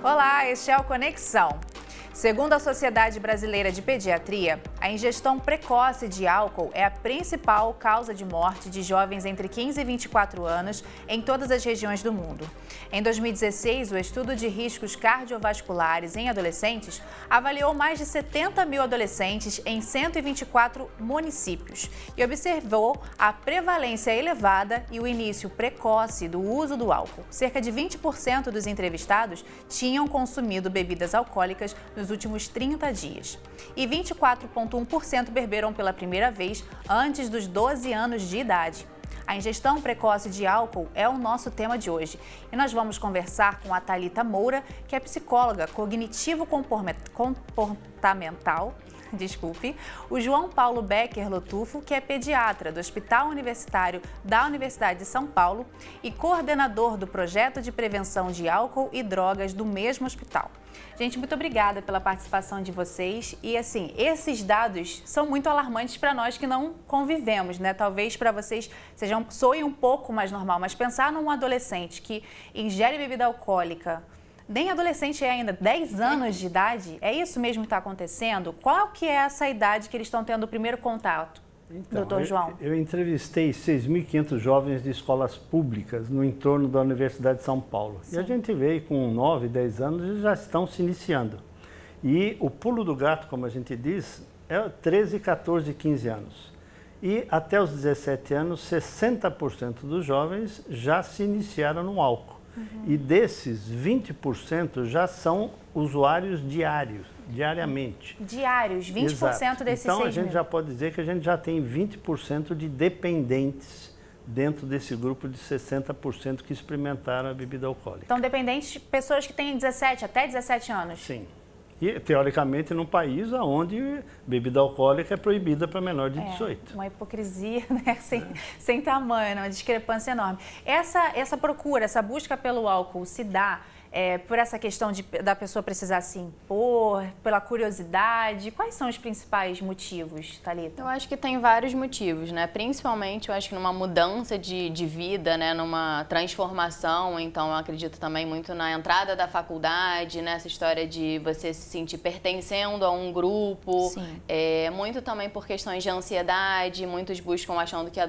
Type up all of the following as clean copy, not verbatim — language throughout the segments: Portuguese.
Olá, este é o Conexão. Segundo a Sociedade Brasileira de Pediatria, a ingestão precoce de álcool é a principal causa de morte de jovens entre 15 e 24 anos em todas as regiões do mundo. Em 2016, o estudo de riscos cardiovasculares em adolescentes avaliou mais de 70 mil adolescentes em 124 municípios e observou a prevalência elevada e o início precoce do uso do álcool. Cerca de 20% dos entrevistados tinham consumido bebidas alcoólicas nos últimos 30 dias. E 24,1% beberam pela primeira vez antes dos 12 anos de idade. A ingestão precoce de álcool é o nosso tema de hoje. E nós vamos conversar com a Thalita Moura, que é psicóloga cognitivo-comportamental, o João Paulo Becker Lotufo, que é pediatra do Hospital Universitário da Universidade de São Paulo e coordenador do projeto de prevenção de álcool e drogas do mesmo hospital. Gente, muito obrigada pela participação de vocês. E assim, esses dados são muito alarmantes para nós que não convivemos, né? Talvez para vocês soe um pouco mais normal, mas pensar num adolescente que ingere bebida alcoólica, nem adolescente é ainda, 10 anos de idade, é isso mesmo que está acontecendo? Qual que é essa idade que eles estão tendo o primeiro contato, doutor João? Eu entrevistei 6.500 jovens de escolas públicas no entorno da Universidade de São Paulo. Sim. E a gente vê com 9, 10 anos eles já estão se iniciando. E o pulo do gato, como a gente diz, é 13, 14, 15 anos. E até os 17 anos, 60% dos jovens já se iniciaram no álcool. E desses, 20% já são usuários diariamente. Diários, 20% Exato. desses 6 Então, mil. a gente já pode dizer que a gente já tem 20% de dependentes dentro desse grupo de 60% que experimentaram a bebida alcoólica. Então, dependentes, pessoas que têm até 17 anos? Sim. E, teoricamente, num país onde bebida alcoólica é proibida para menor de 18. Uma hipocrisia, né? Sem tamanho, uma discrepância enorme. Essa procura, essa busca pelo álcool se dá por essa questão da pessoa precisar se impor, pela curiosidade? Quais são os principais motivos, Thalita? Eu acho que tem vários motivos, né? Principalmente, eu acho que numa mudança de vida, né? Numa transformação. Então, eu acredito também muito na entrada da faculdade, nessa história de você se sentir pertencendo a um grupo. Sim. Muito também por questões de ansiedade. Muitos buscam achando que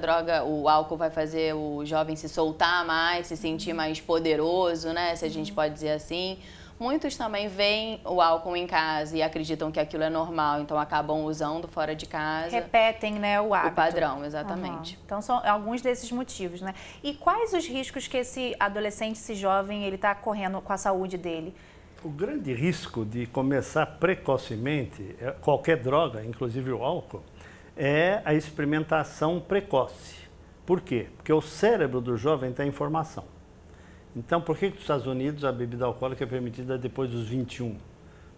o álcool vai fazer o jovem se soltar mais, se sentir mais poderoso, né? Se a gente pode dizer assim. Muitos também veem o álcool em casa e acreditam que aquilo é normal, então acabam usando fora de casa. Repetem, né, o hábito. O padrão, exatamente. Então, são alguns desses motivos, né? E quais os riscos que esse adolescente, esse jovem, ele está correndo com a saúde dele? O grande risco de começar precocemente, qualquer droga, inclusive o álcool, é a experimentação precoce. Por quê? Porque o cérebro do jovem tem informação. Então, por que nos Estados Unidos a bebida alcoólica é permitida depois dos 21?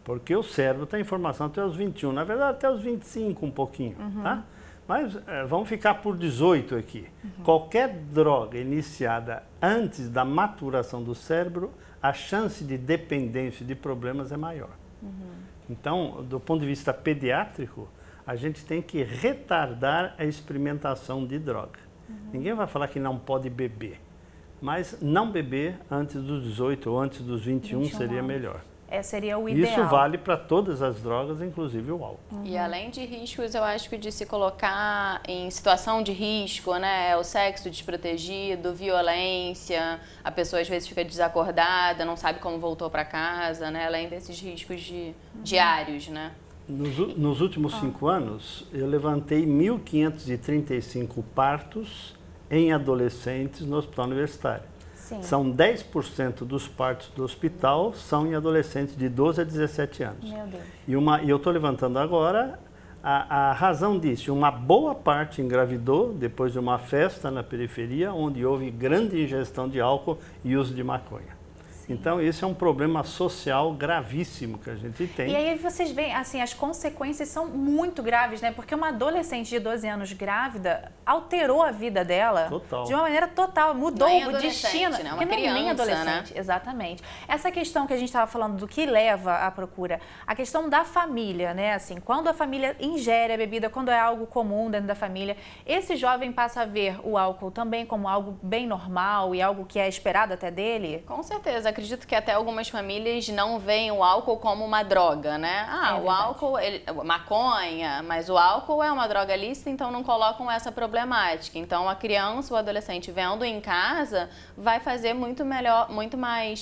Porque o cérebro tem informação até os 21, na verdade até os 25 um pouquinho, tá? Mas vamos ficar por 18 aqui. Qualquer droga iniciada antes da maturação do cérebro, a chance de dependência e de problemas é maior. Então, do ponto de vista pediátrico, a gente tem que retardar a experimentação de droga. Ninguém vai falar que não pode beber. Mas não beber antes dos 18 ou antes dos 21 seria melhor. Seria o ideal. Isso vale para todas as drogas, inclusive o álcool. E além de riscos, eu acho que de se colocar em situação de risco, né? O sexo desprotegido, violência, a pessoa às vezes fica desacordada, não sabe como voltou para casa, né? Além desses riscos diários, né? Nos últimos 5 anos, eu levantei 1.535 partos em adolescentes no hospital universitário. Sim. São 10% dos partos do hospital são em adolescentes de 12 a 17 anos. Meu Deus. E eu estou levantando agora a razão disso. Uma boa parte engravidou depois de uma festa na periferia, onde houve grande ingestão de álcool e uso de maconha. Então, esse é um problema social gravíssimo que a gente tem. E aí vocês veem, assim, as consequências são muito graves, né? Porque uma adolescente de 12 anos grávida alterou a vida dela de uma maneira total, mudou o destino. Né? Uma criança, nem adolescente, né? Exatamente. Essa questão que a gente estava falando do que leva à procura, a questão da família, né? Assim, quando a família ingere a bebida, quando é algo comum dentro da família, esse jovem passa a ver o álcool também como algo bem normal e algo que é esperado até dele? Com certeza. acredito que até algumas famílias não veem o álcool como uma droga, né? O álcool, maconha, mas o álcool é uma droga lícita, então não colocam essa problemática. Então a criança, o adolescente vendo em casa, vai fazer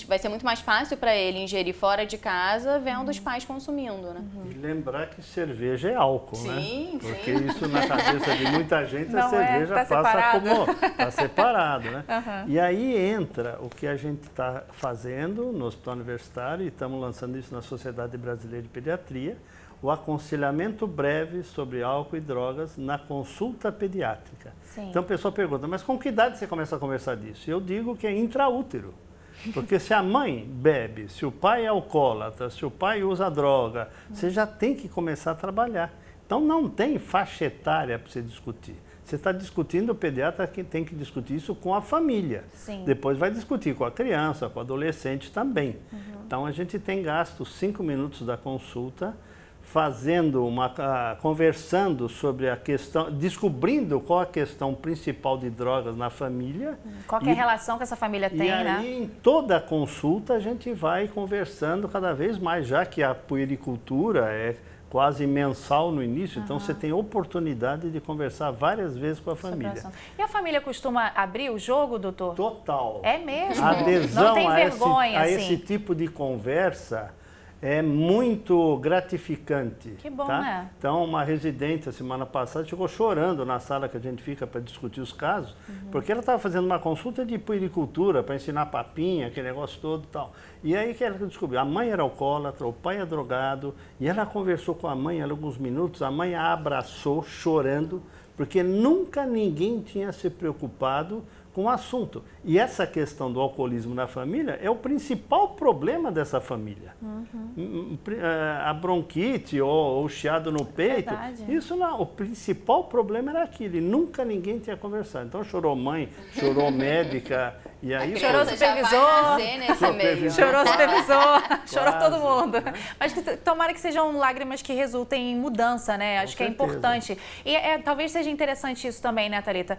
vai ser muito mais fácil para ele ingerir fora de casa, vendo os pais consumindo, né? E lembrar que cerveja é álcool, né? Sim. Porque isso na cabeça de muita gente, a cerveja passa como... Está separado, né? E aí entra o que a gente está fazendo no Hospital Universitário, e estamos lançando isso na Sociedade Brasileira de Pediatria, o aconselhamento breve sobre álcool e drogas na consulta pediátrica. Sim. Então a pessoa pergunta, mas com que idade você começa a conversar disso? Eu digo que é intraútero. Porque se a mãe bebe, se o pai é alcoólatra, se o pai usa droga, você já tem que começar a trabalhar. Então não tem faixa etária para você discutir. Você está discutindo, o pediatra que tem que discutir isso com a família. Sim. Depois vai discutir com a criança, com o adolescente também. Então a gente tem gasto 5 minutos da consulta conversando sobre a questão, descobrindo qual a questão principal de drogas na família. Qual que é a relação que essa família tem, né? E aí, em toda a consulta, a gente vai conversando cada vez mais, já que a puericultura é quase mensal no início, então você tem oportunidade de conversar várias vezes com a família. E a família costuma abrir o jogo, doutor? Total. É mesmo? A adesão não tem vergonha, a esse tipo de conversa é muito gratificante. Que bom, tá? né? Então, uma residente, a semana passada, chegou chorando na sala que a gente fica para discutir os casos, porque ela estava fazendo uma consulta de puericultura para ensinar papinha, aquele negócio todo e tal. E aí que ela descobriu, a mãe era alcoólatra, o pai é drogado, e ela conversou com a mãe há alguns minutos, a mãe a abraçou chorando, porque nunca ninguém tinha se preocupado com o assunto. E essa questão do alcoolismo na família é o principal problema dessa família. A bronquite ou o chiado no peito, isso não, o principal problema era aquilo, e nunca ninguém tinha conversado. Então chorou mãe, chorou médica, e aí... Chorou supervisor, chorou supervisor, chorou todo mundo. Né? Mas tomara que sejam lágrimas que resultem em mudança, né? Acho que é importante. E talvez seja interessante isso também, né, Thalita?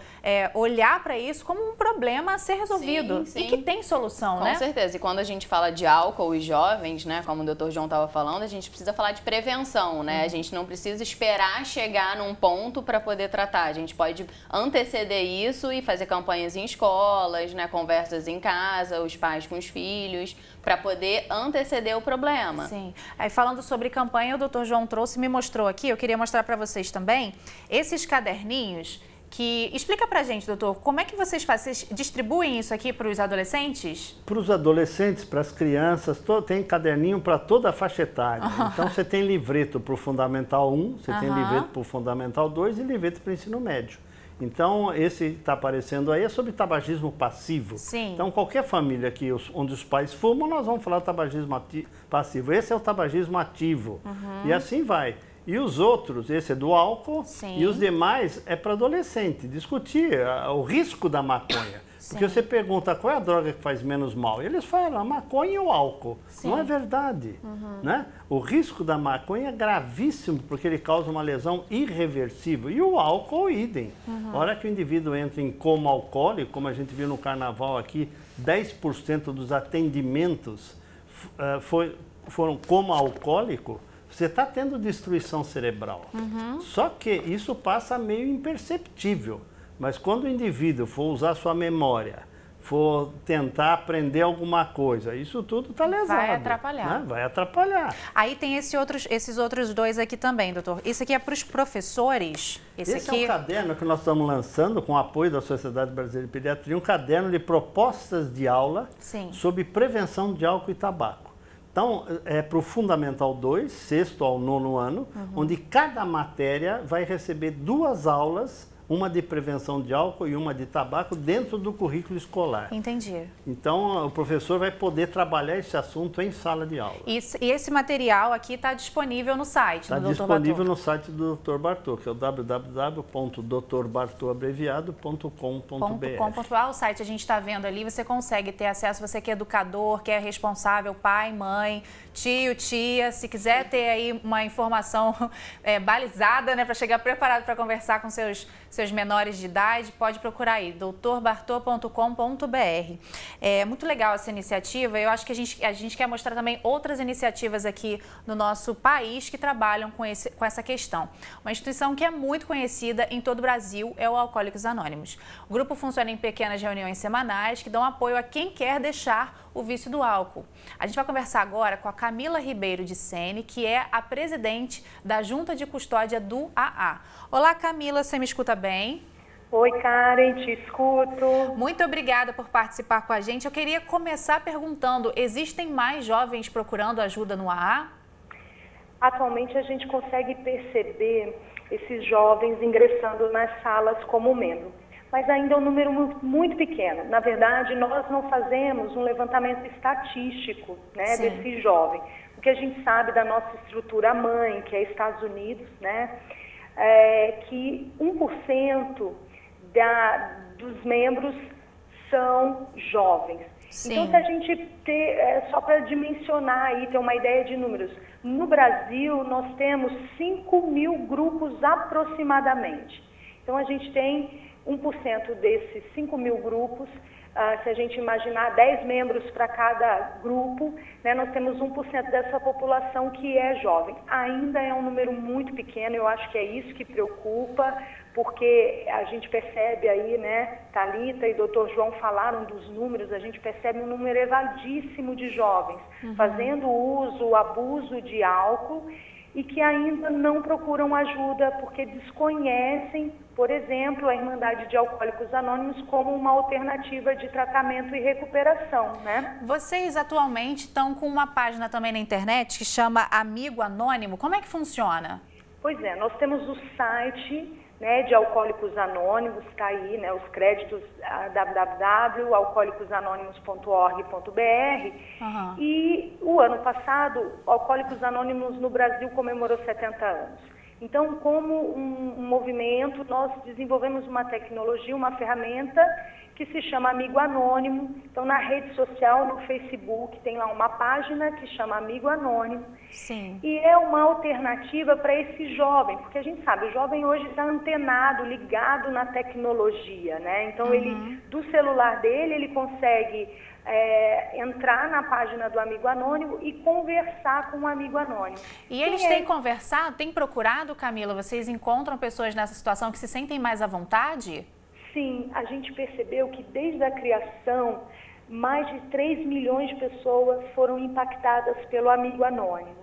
Olhar para isso como um problema a ser resolvido. Sim. E que tem solução, né? Com certeza. E quando a gente fala de álcool e jovens, né, como o Dr. João estava falando, a gente precisa falar de prevenção, né? A gente não precisa esperar chegar num ponto para poder tratar. A gente pode anteceder isso e fazer campanhas em escolas, né, conversas em casa, os pais com os filhos, para poder anteceder o problema. Sim. Aí falando sobre campanha, o Dr. João trouxe, me mostrou aqui, eu queria mostrar para vocês também, esses caderninhos que... Explica pra gente, doutor, como é que vocês fazem? Vocês distribuem isso aqui para os adolescentes? Para os adolescentes, para as crianças, tem caderninho para toda a faixa etária. Então você tem livreto para o Fundamental 1, você tem livreto para o Fundamental 2 e livreto para o ensino médio. Então, esse que está aparecendo aí é sobre tabagismo passivo. Sim. Então, qualquer família onde os pais fumam, nós vamos falar tabagismo passivo. Esse é o tabagismo ativo. E assim vai. E os outros, esse é do álcool. Sim. E os demais é para adolescente. Discutir o risco da maconha. Porque você pergunta qual é a droga que faz menos mal. E eles falam a maconha e o álcool. Sim. Não é verdade. Né? O risco da maconha é gravíssimo porque ele causa uma lesão irreversível. E o álcool, idem. A hora que o indivíduo entra em coma alcoólico, como a gente viu no carnaval aqui, 10% dos atendimentos foram coma alcoólico. Você está tendo destruição cerebral. Só que isso passa meio imperceptível. Mas quando o indivíduo for usar sua memória, for tentar aprender alguma coisa, isso tudo está lesado. Vai atrapalhar. Né? Vai atrapalhar. Aí tem esses outros dois aqui também, doutor. Isso aqui é para os professores. Esse aqui... é um caderno que nós estamos lançando com o apoio da Sociedade Brasileira de Pediatria, um caderno de propostas de aula sobre prevenção de álcool e tabaco. Então, é para o Fundamental 2, 6º ao 9º ano, onde cada matéria vai receber 2 aulas, uma de prevenção de álcool e uma de tabaco, dentro do currículo escolar. Entendi. Então, o professor vai poder trabalhar esse assunto em sala de aula. E esse material aqui está disponível no site do Dr. Bartô? Está disponível no site do Dr. Bartô, que é o www.drbartôabreviado.com.br. O site a gente está vendo ali, você consegue ter acesso, você que é educador, que é responsável, pai, mãe, tio, tia, se quiser ter aí uma informação balizada, né, para chegar preparado para conversar com seus seus menores de idade, pode procurar aí, doutorbartô.com.br. É muito legal essa iniciativa. Eu acho que a gente quer mostrar também outras iniciativas aqui no nosso país que trabalham com essa questão. Uma instituição que é muito conhecida em todo o Brasil é o Alcoólicos Anônimos. O grupo funciona em pequenas reuniões semanais que dão apoio a quem quer deixar o vício do álcool. A gente vai conversar agora com a Camila Ribeiro de Sene, que é a presidente da Junta de Custódia do AA. Olá, Camila, você me escuta bem? Oi, Karen, te escuto. Muito obrigada por participar com a gente. Eu queria começar perguntando, existem mais jovens procurando ajuda no AA? Atualmente a gente consegue perceber esses jovens ingressando nas salas como membro, mas ainda é um número muito pequeno. Na verdade, nós não fazemos um levantamento estatístico, né, desse jovem. O que a gente sabe da nossa estrutura mãe, que é Estados Unidos, né, é que 1% dos membros são jovens. Sim. Então, se a gente ter, só para dimensionar aí, ter uma ideia de números, no Brasil nós temos 5.000 grupos aproximadamente. Então, a gente tem 1% desses 5.000 grupos, se a gente imaginar 10 membros para cada grupo, né, nós temos 1% dessa população que é jovem. Ainda é um número muito pequeno, eu acho que é isso que preocupa, porque a gente percebe aí, né, Thalita e Dr. João falaram dos números, a gente percebe um número elevadíssimo de jovens fazendo uso, abuso de álcool e que ainda não procuram ajuda porque desconhecem, por exemplo, a Irmandade de Alcoólicos Anônimos como uma alternativa de tratamento e recuperação, né? Vocês atualmente estão com uma página também na internet que chama Amigo Anônimo. Como é que funciona? Pois é, nós temos o site, né, de Alcoólicos Anônimos, está aí, né, os créditos, www.alcoolicosanonimos.org.br. E o ano passado, Alcoólicos Anônimos no Brasil comemorou 70 anos. Então, como um movimento, nós desenvolvemos uma tecnologia, uma ferramenta que se chama Amigo Anônimo. Então, na rede social, no Facebook, tem lá uma página que chama Amigo Anônimo. Sim. E é uma alternativa para esse jovem, porque a gente sabe, o jovem hoje está antenado, ligado na tecnologia, né? Então, ele, do celular dele, ele consegue entrar na página do Amigo Anônimo e conversar com o Amigo Anônimo. E eles têm conversado, têm procurado, Camila? Vocês encontram pessoas nessa situação que se sentem mais à vontade? Sim, a gente percebeu que desde a criação, mais de 3 milhões de pessoas foram impactadas pelo Amigo Anônimo.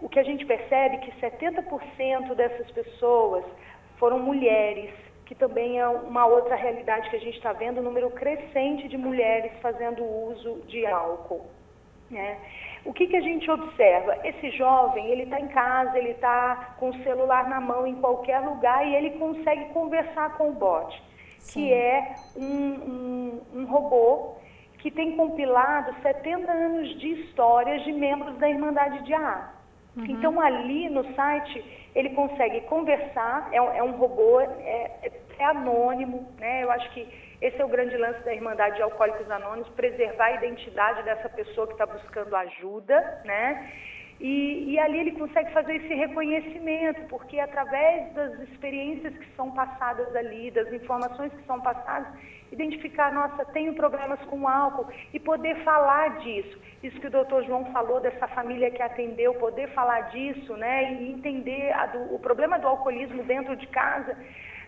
O que a gente percebe é que 70% dessas pessoas foram mulheres, que também é uma outra realidade que a gente está vendo, um número crescente de mulheres fazendo uso de álcool, né? O que a gente observa? Esse jovem, ele está em casa, ele está com o celular na mão em qualquer lugar e ele consegue conversar com o bot, que é um robô que tem compilado 70 anos de histórias de membros da Irmandade de AA. Então, ali no site, ele consegue conversar, é um robô, é anônimo, né? Eu acho que esse é o grande lance da Irmandade de Alcoólicos Anônimos, preservar a identidade dessa pessoa que está buscando ajuda, né? E ali ele consegue fazer esse reconhecimento, porque através das experiências que são passadas ali, das informações que são passadas, identificar, nossa, tenho problemas com álcool e poder falar disso. Isso que o doutor João falou, dessa família que atendeu, poder falar disso, né, e entender o problema do alcoolismo dentro de casa.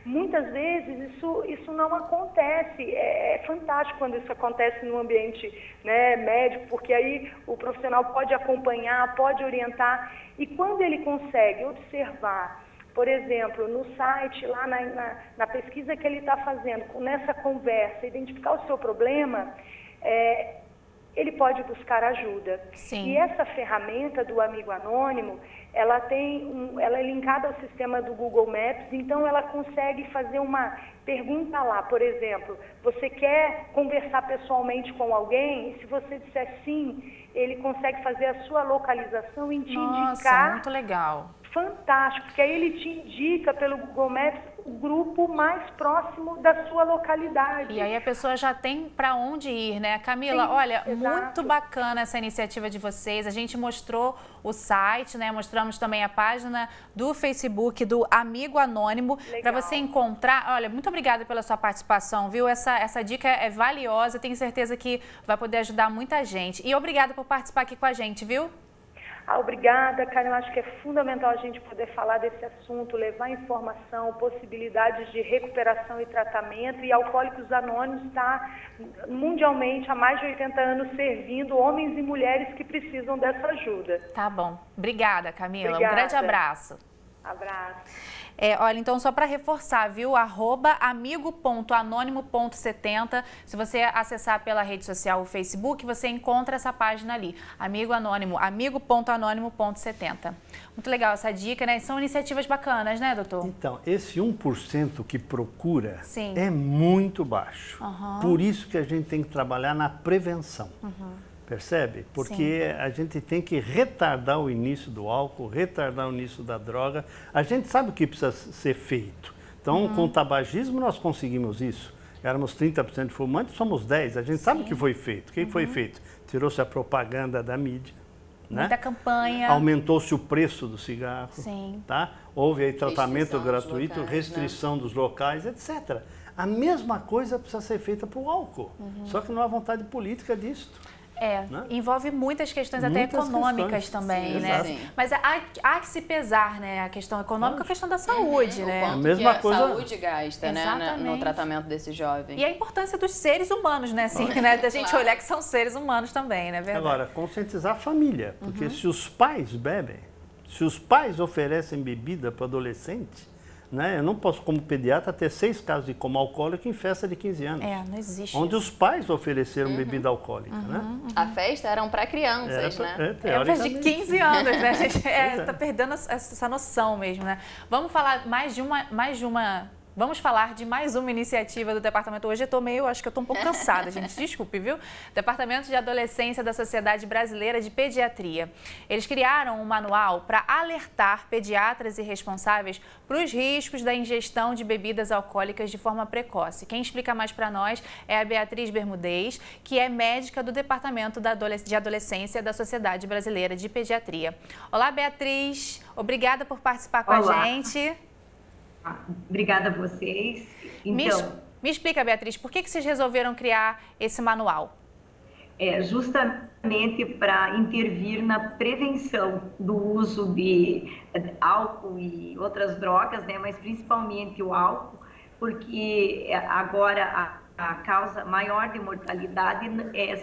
Muitas vezes isso não acontece, é fantástico quando isso acontece no ambiente, né, médico, porque aí o profissional pode acompanhar, pode orientar, e quando ele consegue observar, por exemplo, no site, lá na pesquisa que ele está fazendo, nessa conversa, identificar o seu problema, ele pode buscar ajuda. Sim. E essa ferramenta do Amigo Anônimo, ela é linkada ao sistema do Google Maps, então ela consegue fazer uma pergunta lá, por exemplo, você quer conversar pessoalmente com alguém? E se você disser sim, ele consegue fazer a sua localização e te indicar muito legal. fantástico, porque aí ele te indica pelo Google Maps o grupo mais próximo da sua localidade. E aí a pessoa já tem para onde ir, né? Camila, Sim, olha, exato. muito bacana essa iniciativa de vocês. A gente mostrou o site, né? Mostramos também a página do Facebook do Amigo Anônimo para você encontrar. Olha, muito obrigada pela sua participação, viu? Essa dica é valiosa, tenho certeza que vai poder ajudar muita gente. E obrigada por participar aqui com a gente, viu? Obrigada, Karen. Eu acho que é fundamental a gente poder falar desse assunto, levar informação, possibilidades de recuperação e tratamento. E Alcoólicos Anônimos está mundialmente há mais de 80 anos servindo homens e mulheres que precisam dessa ajuda. Tá bom. Obrigada, Camila. Obrigada. Um grande abraço. Abraço. Olha, então só para reforçar, viu? @amigo.anônimo.70. Se você acessar pela rede social o Facebook, você encontra essa página ali. Amigo Anônimo, amigo.anônimo.70. Muito legal essa dica, né? São iniciativas bacanas, né, doutor? Então, esse 1% que procura Sim. é muito baixo. Por isso que a gente tem que trabalhar na prevenção. Percebe? Porque a gente tem que retardar o início do álcool, retardar o início da droga. A gente sabe o que precisa ser feito. Então, com o tabagismo, nós conseguimos isso. Éramos 30% de fumantes, somos 10%. A gente sabe o que foi feito. O que foi feito? Tirou-se a propaganda da mídia. Muita campanha. Aumentou-se o preço do cigarro. Sim. Tá? Houve aí tratamento Restrição dos gratuito, locais, restrição dos locais, etc. A mesma coisa precisa ser feita para o álcool. Só que não há vontade política disso. Né? Envolve muitas questões até econômicas também, Sim, né? sim. Mas há que se pesar, né? A questão econômica, a questão da saúde, né? O quanto A mesma que a coisa- saúde gasta, né, Exatamente. no tratamento desse jovem. E a importância dos seres humanos, né? Assim, né? Da gente olhar que são seres humanos também, né? Verdade. Agora, conscientizar a família, porque se os pais bebem, se os pais oferecem bebida para o adolescente, né? Eu não posso, como pediatra, ter 6 casos de coma alcoólico em festa de 15 anos. Não existe Onde isso. os pais ofereceram bebida alcoólica, né? A festa eram para crianças, né? Mas de Teoricamente. 15 anos, né? A gente é. tá perdendo essa noção mesmo, né? Vamos falar Vamos falar de mais uma iniciativa do departamento. Hoje acho que eu tô um pouco cansada, gente. Desculpe, viu? Departamento de Adolescência da Sociedade Brasileira de Pediatria. Eles criaram um manual para alertar pediatras e responsáveis para os riscos da ingestão de bebidas alcoólicas de forma precoce. Quem explica mais para nós é a Beatriz Bermudez, que é médica do Departamento de Adolescência da Sociedade Brasileira de Pediatria. Olá, Beatriz. Obrigada por participar com a gente. Obrigada a vocês. Então, me explica, Beatriz, por que vocês resolveram criar esse manual? Justamente para intervir na prevenção do uso de álcool e outras drogas, né? Mas principalmente o álcool, porque agora a causa maior de mortalidade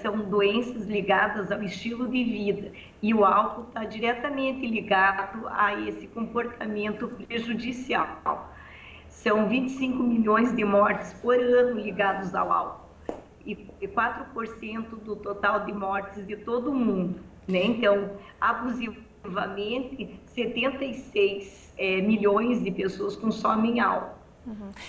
são doenças ligadas ao estilo de vida. E o álcool está diretamente ligado a esse comportamento prejudicial. São 25 milhões de mortes por ano ligados ao álcool. E 4% do total de mortes de todo o mundo. Né? Então, abusivamente, 76 milhões de pessoas consomem álcool.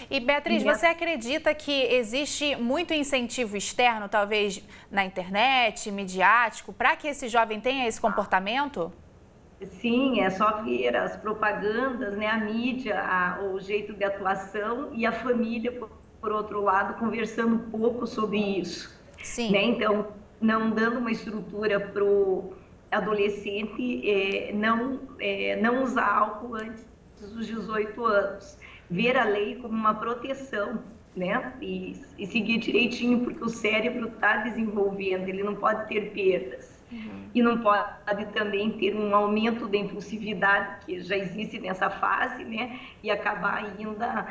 E Beatriz, você acredita que existe muito incentivo externo, talvez na internet, midiático, para que esse jovem tenha esse comportamento? Sim, é só ver as propagandas, né, a mídia, o jeito de atuação e a família, por outro lado, conversando um pouco sobre isso. Sim. Né? Então, não dando uma estrutura para o adolescente não usar álcool antes dos 18 anos. Ver a lei como uma proteção, né? E seguir direitinho, porque o cérebro está desenvolvendo, ele não pode ter perdas. E não pode também ter um aumento da impulsividade, que já existe nessa fase, né? E acabar ainda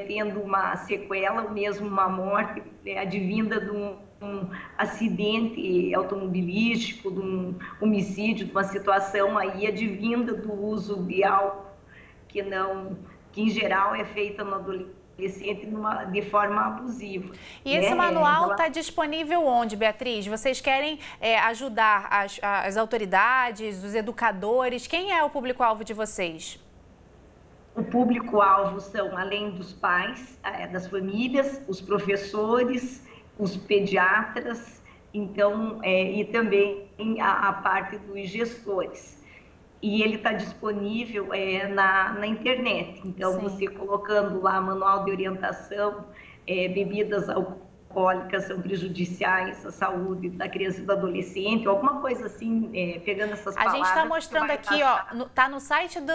tendo uma sequela, ou mesmo uma morte advinda de um acidente automobilístico, de um homicídio, de uma situação aí advinda do uso de álcool, que em geral é feita no adolescente de forma abusiva. E esse manual está disponível onde, Beatriz? Vocês querem ajudar as autoridades, os educadores? Quem é o público-alvo de vocês? O público-alvo são, além dos pais, das famílias, os professores, os pediatras, então, e também a parte dos gestores. e ele está disponível na internet. Então, sim, você colocando lá manual de orientação, bebidas alcoólicas são prejudiciais à saúde da criança e do adolescente, ou alguma coisa assim, pegando essas palavras. A gente está mostrando aqui, ó, tá no site do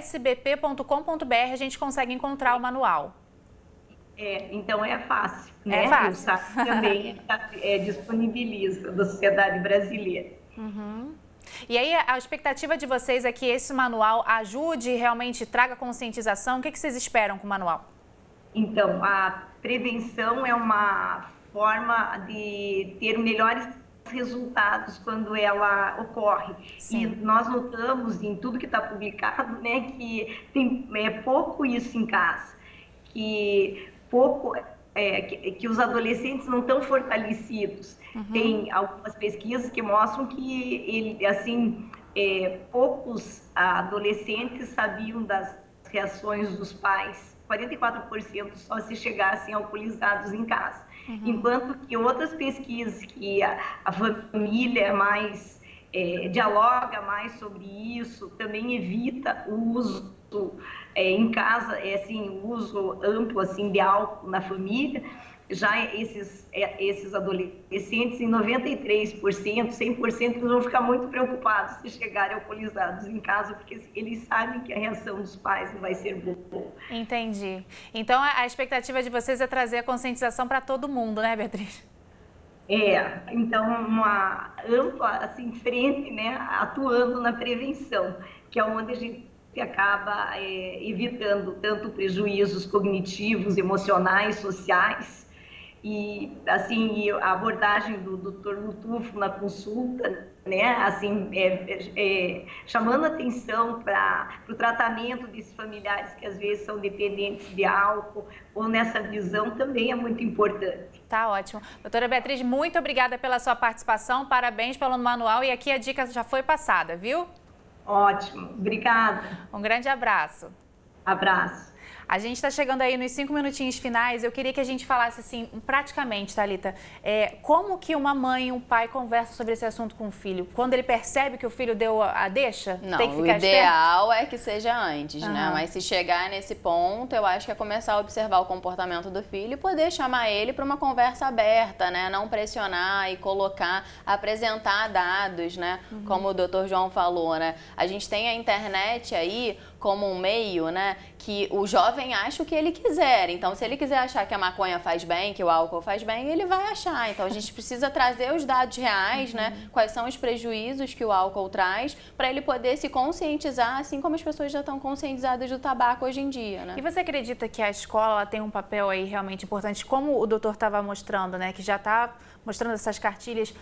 sbp.com.br, a gente consegue encontrar o manual. Então é fácil, né? É fácil. O site também disponibiliza da Sociedade Brasileira. Uhum. E aí, a expectativa de vocês é que esse manual ajude, realmente traga conscientização. O que vocês esperam com o manual? Então, a prevenção é uma forma de ter melhores resultados quando ela ocorre. Sim. E nós notamos em tudo que está publicado, né, que tem pouco isso em casa, que os adolescentes não estão fortalecidos. Uhum. Tem algumas pesquisas que mostram que poucos adolescentes sabiam das reações dos pais, 44% só se chegassem alcoolizados em casa. Uhum. Enquanto que outras pesquisas que a família mais dialoga mais sobre isso, também evita o uso em casa, o uso amplo de álcool na família. Já esses adolescentes, em 93%, 100%, eles vão ficar muito preocupados se chegarem alcoolizados em casa, porque eles sabem que a reação dos pais não vai ser boa. Entendi. Então, a expectativa de vocês é trazer a conscientização para todo mundo, né, Beatriz? Então, uma ampla frente, né, atuando na prevenção, que é onde a gente acaba evitando tanto prejuízos cognitivos, emocionais, sociais. E a abordagem do Dr. Lutufo na consulta, né, chamando atenção para o tratamento desses familiares que às vezes são dependentes de álcool, ou nessa visão também é muito importante. Tá ótimo. Doutora Beatriz, muito obrigada pela sua participação, parabéns pelo manual, e aqui a dica já foi passada, viu? Ótimo, obrigada. Um grande abraço. Abraço. A gente está chegando aí nos 5 minutinhos finais. Eu queria que a gente falasse assim, praticamente, Thalita, como que uma mãe e um pai conversam sobre esse assunto com o filho? Quando ele percebe que o filho deu a deixa? Não, tem que ficar o ideal é que seja antes, né? Mas se chegar nesse ponto, eu acho que é começar a observar o comportamento do filho e poder chamar ele para uma conversa aberta, né? Não pressionar e colocar, apresentar dados, né? Uhum. Como o Dr. João falou, né? A gente tem a internet aí como um meio, né, que o jovem acha o que ele quiser. Então, se ele quiser achar que a maconha faz bem, que o álcool faz bem, ele vai achar. Então, a gente precisa trazer os dados reais, né, quais são os prejuízos que o álcool traz, para ele poder se conscientizar, assim como as pessoas já estão conscientizadas do tabaco hoje em dia, né? E você acredita que a escola tem um papel aí realmente importante, como o doutor estava mostrando, né, que já está mostrando essas cartilhas,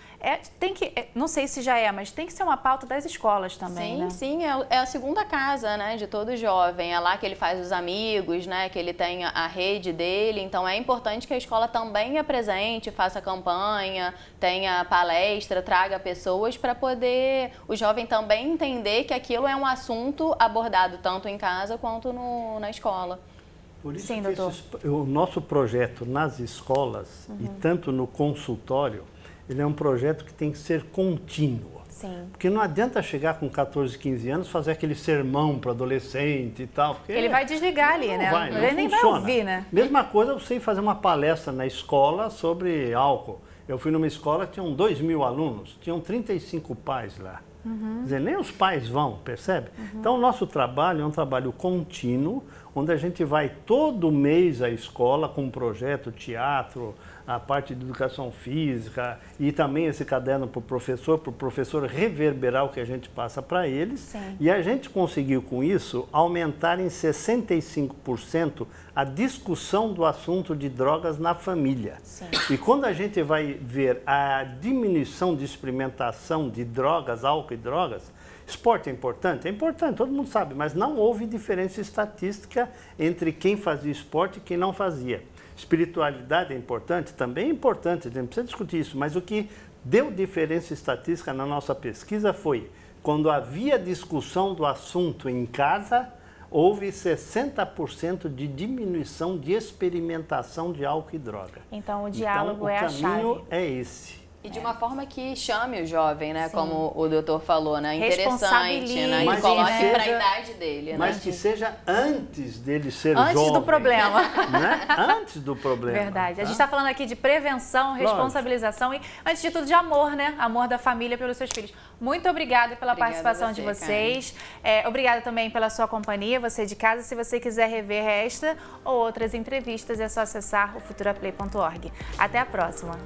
não sei se já mas tem que ser uma pauta das escolas também, sim, né? Sim, é a segunda casa, né, de todo jovem, é lá que ele faz os amigos, né, que ele tem a rede dele, então é importante que a escola também apresente, faça campanha, tenha palestra, traga pessoas para poder o jovem também entender que aquilo é um assunto abordado tanto em casa quanto na escola. Por isso sim, que o nosso projeto nas escolas e tanto no consultório, ele é um projeto que tem que ser contínuo. Sim. Porque não adianta chegar com 14, 15 anos fazer aquele sermão para adolescente e tal. Porque ele vai desligar ali, né? Ele nem vai ouvir, né? Mesma coisa você ir fazer uma palestra na escola sobre álcool. Eu fui numa escola que tinham 2.000 alunos, tinham 35 pais lá. Quer dizer, nem os pais vão, percebe? Então, o nosso trabalho é um trabalho contínuo, onde a gente vai todo mês à escola com um projeto, teatro, a parte de educação física e também esse caderno para o professor reverberar o que a gente passa para eles. Sim. E a gente conseguiu, com isso, aumentar em 65% a discussão do assunto de drogas na família. Sim. E quando a gente vai ver a diminuição de experimentação de drogas, álcool e drogas, esporte é importante, todo mundo sabe, mas não houve diferença estatística entre quem fazia esporte e quem não fazia. Espiritualidade é importante, também é importante, a gente não precisa discutir isso, mas o que deu diferença estatística na nossa pesquisa foi, quando havia discussão do assunto em casa, houve 60% de diminuição de experimentação de álcool e droga. Então, o diálogo é a chave. O caminho é esse. E de uma forma que chame o jovem, né? Sim. Como o doutor falou, né? Interessante, né? Mas que coloque para a idade dele, mas né? que seja antes dele ser antes jovem. Do problema. Né? Antes do problema. Verdade. Tá? A gente está falando aqui de prevenção, responsabilização e, antes de tudo, de amor, né? Amor da família pelos seus filhos. Muito obrigada pela participação de vocês. Obrigada também pela sua companhia, você de casa. Se você quiser rever esta ou outras entrevistas, é só acessar o futuraplay.org. Até a próxima.